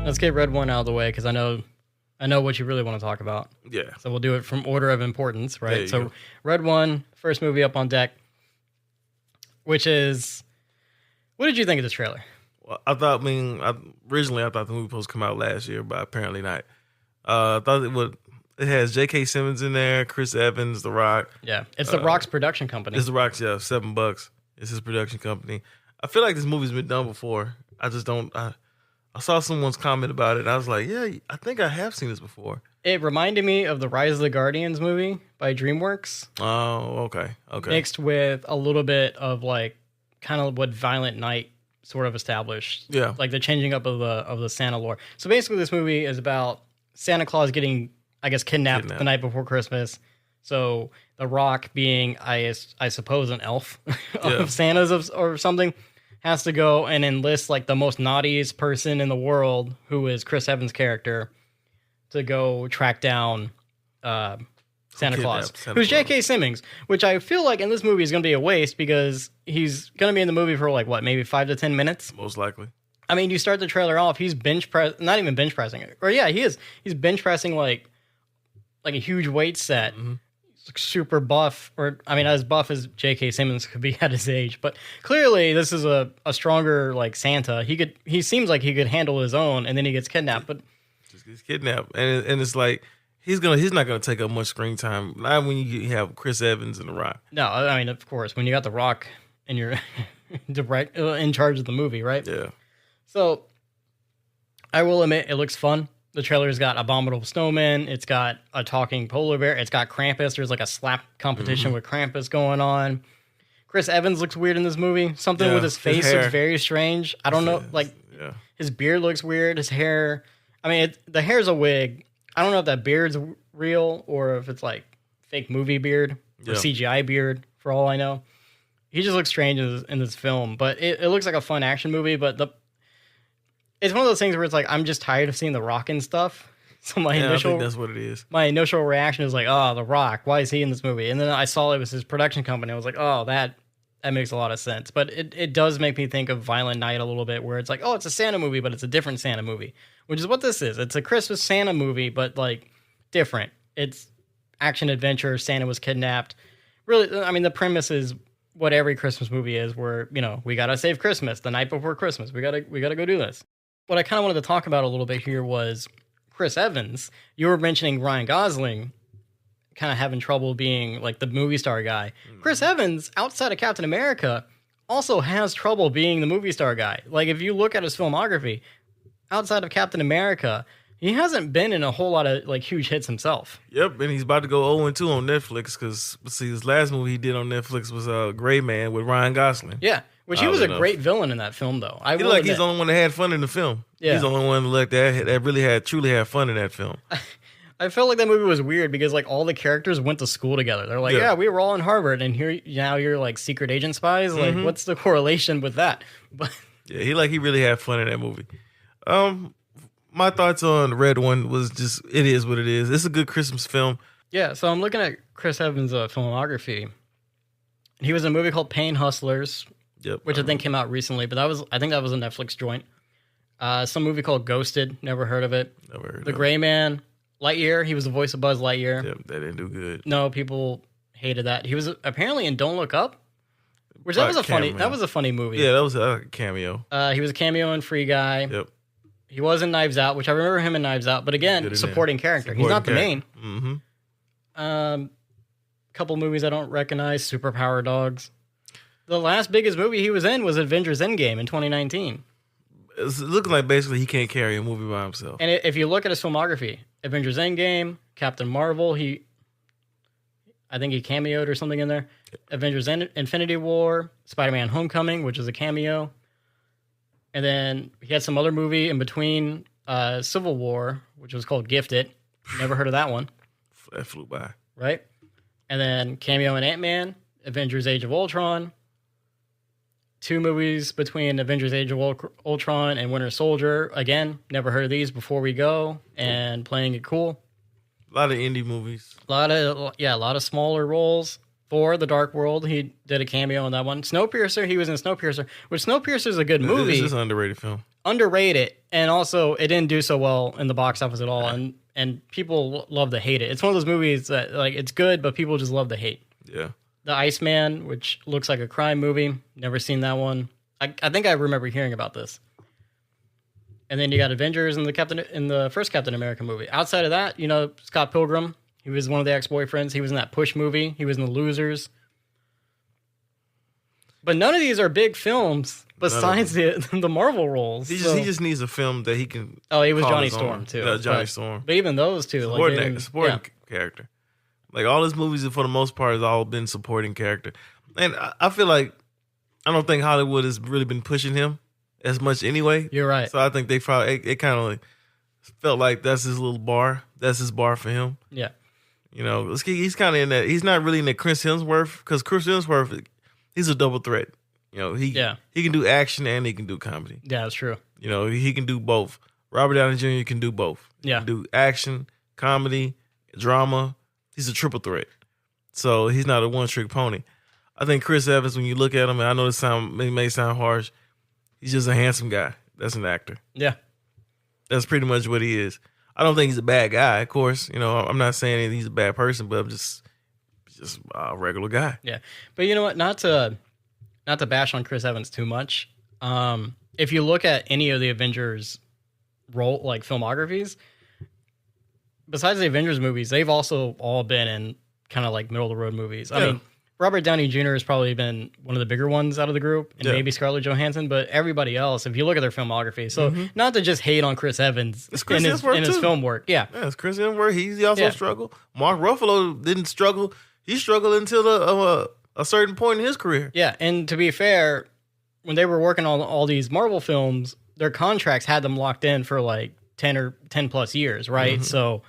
Let's get Red One out of the way because I know what you really want to talk about. Yeah. So we'll do it from order of importance, right? So go. Red One, first movie up on deck, which is, what did you think of this trailer? Well, originally I thought the movie was supposed to come out last year, but apparently not. I thought it has J.K. Simmons in there, Chris Evans, The Rock. Yeah, it's The Rock's production company. It's The Rock's, yeah, $7. It's his production company. I feel like this movie's been done before. I just don't. I saw someone's comment about it, and I was like, yeah, I think I have seen this before. It reminded me of the Rise of the Guardians movie by DreamWorks. Oh, okay. Mixed with a little bit of like kind of what Violent Night sort of established. Yeah. Like the changing up of the Santa lore. So basically this movie is about Santa Claus getting, I guess, kidnapped the night before Christmas. So The Rock, being, I suppose, an elf of Santa's or something, has to go and enlist like the most naughtiest person in the world, who is Chris Evans' character, to go track down Santa Claus, who's J.K. Simmons, which I feel like in this movie is going to be a waste because he's going to be in the movie for like, what, maybe 5 to 10 minutes? Most likely. I mean, you start the trailer off, he's not even bench pressing. Or yeah, he is. He's bench pressing like a huge weight set. Mm-hmm. He's super buff, or I mean, as buff as J.K. Simmons could be at his age. But clearly, this is a stronger like Santa. He seems like he could handle his own, and then he gets kidnapped. But just gets kidnapped, and it's like he's not gonna take up much screen time. Not when you have Chris Evans and The Rock. No, I mean, of course, when you got The Rock and you're in charge of the movie, right? Yeah. So I will admit, it looks fun. The trailer's got Abominable Snowman. It's got a talking polar bear. It's got Krampus. There's like a slap competition with Krampus going on. Chris Evans looks weird in this movie. Something with his face looks very strange. I don't know. Like, his beard looks weird. His hair. I mean, the hair's a wig. I don't know if that beard's real or if it's like fake movie beard or CGI beard, for all I know. He just looks strange in this film. But it looks like a fun action movie. But it's one of those things where it's like, I'm just tired of seeing The Rock and stuff. So I think that's what it is. My initial reaction is like, oh, The Rock, why is he in this movie? And then I saw it was his production company. I was like, oh, that makes a lot of sense. But it does make me think of Violent Night a little bit, where it's like, oh, it's a Santa movie, but it's a different Santa movie, which is what this is. It's a Christmas Santa movie, but like different. It's action adventure. Santa was kidnapped. Really, I mean, the premise is what every Christmas movie is, where, you know, we got to save Christmas the night before Christmas. We got to go do this. What I kind of wanted to talk about a little bit here was Chris Evans. You were mentioning Ryan Gosling kind of having trouble being like the movie star guy. Chris Evans, outside of Captain America, also has trouble being the movie star guy. Like, if you look at his filmography, outside of Captain America, he hasn't been in a whole lot of like huge hits himself. Yep, and he's about to go 0-2 on Netflix because, see, his last movie he did on Netflix was Gray Man with Ryan Gosling. Yeah. Which he was a great villain in that film, though. He's the only one that had fun in the film. Yeah. He's the only one that really truly had fun in that film. I felt like that movie was weird because like all the characters went to school together. They're like, yeah we were all in Harvard, and here now you're like secret agent spies. Like, what's the correlation with that? But yeah, he really had fun in that movie. My thoughts on Red One was just, it is what it is. It's a good Christmas film. Yeah, so I'm looking at Chris Evans' filmography. He was in a movie called Pain Hustlers. Yep, which I think came out recently, but I think that was a Netflix joint. Some movie called Ghosted, never heard of it. Never heard of it. The Gray Man, Lightyear, he was the voice of Buzz Lightyear. Yep, that didn't do good. No, people hated that. He was apparently in Don't Look Up, which that was a funny movie. Yeah, that was a cameo. He was a cameo in Free Guy. Yep. He was in Knives Out, which I remember him in Knives Out, but again, supporting character. He's not the main. Mm-hmm. Couple movies I don't recognize, Superpower Dogs. The last biggest movie he was in was Avengers Endgame in 2019. It's looking like basically he can't carry a movie by himself. And if you look at his filmography, Avengers Endgame, Captain Marvel, I think he cameoed or something in there. Avengers Infinity War, Spider-Man Homecoming, which is a cameo. And then he had some other movie in between, Civil War, which was called Gifted. Never heard of that one. That flew by. Right? And then cameo in Ant-Man, Avengers Age of Ultron. 2 movies between Avengers Age of Ultron and Winter Soldier. Again, never heard of these before we go, and playing it cool. A lot of indie movies. A lot of smaller roles. For The Dark World, he did a cameo in that one. Snowpiercer, he was in Snowpiercer, which Snowpiercer is a good movie. It's an underrated film. underrated, and also it didn't do so well in the box office at all, and people love to hate it. It's one of those movies that like it's good, but people just love to hate. Yeah. The Iceman, which looks like a crime movie, never seen that one. I think I remember hearing about this. And then you got Avengers and the first Captain America movie. Outside of that, you know, Scott Pilgrim, he was one of the ex-boyfriends. He was in that Push movie. He was in The Losers. But none of these are big films besides the Marvel roles. He just needs a film that he can. Oh, he was call Johnny his Storm own. too. Yeah, Johnny Storm. But even those two, supporting character. Like all his movies, for the most part, has all been supporting character. And I feel like I don't think Hollywood has really been pushing him as much anyway. You're right. So I think they probably it kind of felt like that's his little bar. That's his bar for him. Yeah. You know, he's kind of in that. He's not really in that Chris Hemsworth, because Chris Hemsworth, he's a double threat. You know, he can do action and he can do comedy. Yeah, that's true. You know, he can do both. Robert Downey Jr. can do both. Yeah. He can do action, comedy, drama. He's a triple threat. So he's not a one-trick pony. I think Chris Evans, when you look at him, and I know it may sound harsh, he's just a handsome guy. That's an actor. Yeah. That's pretty much what he is. I don't think he's a bad guy, of course. You know, I'm not saying he's a bad person, but I'm just a regular guy. Yeah. But you know what? Not to bash on Chris Evans too much. If you look at any of the Avengers filmographies, besides the Avengers movies, they've also all been in kind of like middle of the road movies. I mean, Robert Downey Jr. has probably been one of the bigger ones out of the group, and maybe Scarlett Johansson, but everybody else, if you look at their filmography, so not to just hate on Chris Evans in his film work. Yeah. Yeah, it's Chris Hemsworth. He also struggled. Mark Ruffalo didn't struggle. He struggled until a certain point in his career. Yeah, and to be fair, when they were working on all these Marvel films, their contracts had them locked in for like 10 plus years, right? So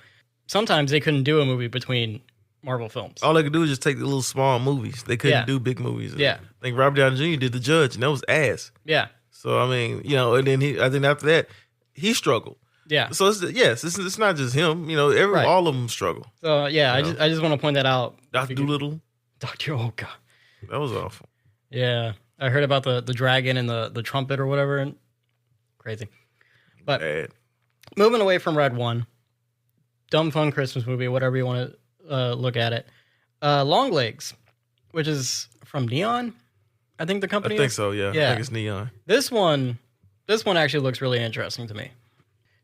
sometimes they couldn't do a movie between Marvel films. All they could do is just take the little small movies. They couldn't do big movies. Yeah. I think Robert Downey Jr. did The Judge, and that was ass. Yeah. So, I mean, you know, and then I think after that, he struggled. Yeah. So, it's not just him. You know, all of them struggle. So, yeah, I just want to point that out. Dr. Doolittle. Oh, God. That was awful. Yeah. I heard about the dragon and the trumpet or whatever. And crazy. But bad. Moving away from Red One, dumb fun Christmas movie, whatever you want to look at it. Long Legs, which is from Neon, I think the company I think so, yeah. I think it's Neon. This one actually looks really interesting to me.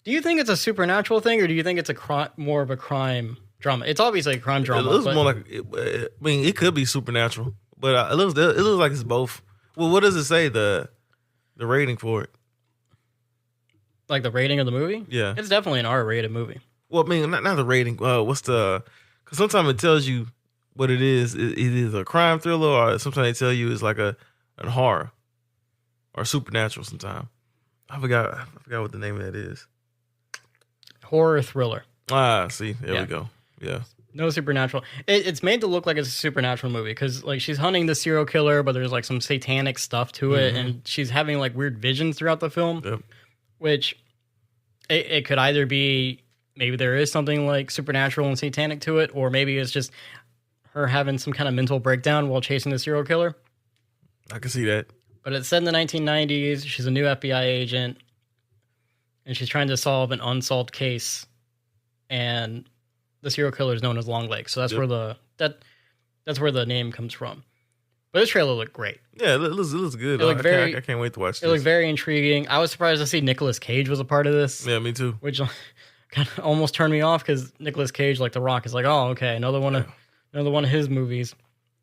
Do you think it's a supernatural thing, or do you think it's more of a crime drama? It's obviously a crime drama. It looks more like, I mean, it could be supernatural, but it looks like it's both. Well, what does it say, the rating for it? Like the rating of the movie? Yeah. It's definitely an R-rated movie. Well, I mean, not the rating. Because sometimes it tells you what it is. It is a crime thriller, or sometimes they tell you it's like a horror or supernatural sometimes. I forgot what the name of that is. Horror thriller. See, there we go. Yeah. No supernatural. It's made to look like it's a supernatural movie because like she's hunting the serial killer, but there's like some satanic stuff to it, and she's having like weird visions throughout the film. Yep. Which it could either be maybe there is something like supernatural and satanic to it, or maybe it's just her having some kind of mental breakdown while chasing the serial killer. I can see that. But it's set in the 1990s. She's a new FBI agent, and she's trying to solve an unsolved case. And the serial killer is known as Long Legs, so that's where the name comes from. But this trailer looked great. Yeah, it looks good. I can't wait to watch this. It looked very intriguing. I was surprised to see Nicolas Cage was a part of this. Yeah, me too. Which kind of almost turned me off because Nicolas Cage, like The Rock, is like, oh, okay, another one of his movies.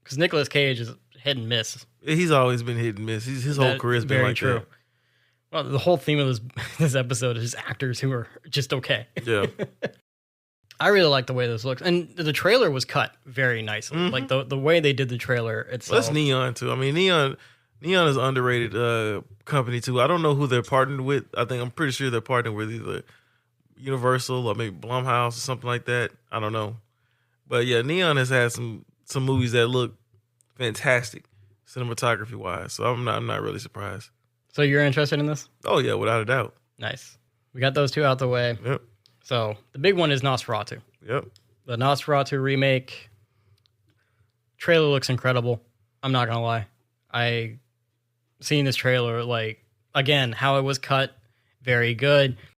Because Nicolas Cage is hit and miss. He's always been hit and miss. His whole career's been like that. Well, the whole theme of this episode is actors who are just okay. Yeah. I really like the way this looks. And the trailer was cut very nicely. Like the way they did the trailer itself. Well, that's Neon too. I mean, Neon is an underrated company too. I don't know who they're partnered with. I'm pretty sure they're partnered with either Universal or maybe Blumhouse or something like that. I don't know. But yeah, Neon has had some movies that look fantastic cinematography wise. So I'm not really surprised. So you're interested in this? Oh yeah, without a doubt. Nice. We got those two out the way. Yep. So the big one is Nosferatu. Yep. The Nosferatu remake trailer looks incredible. I'm not gonna lie. I seen this trailer, like, again, how it was cut. very good.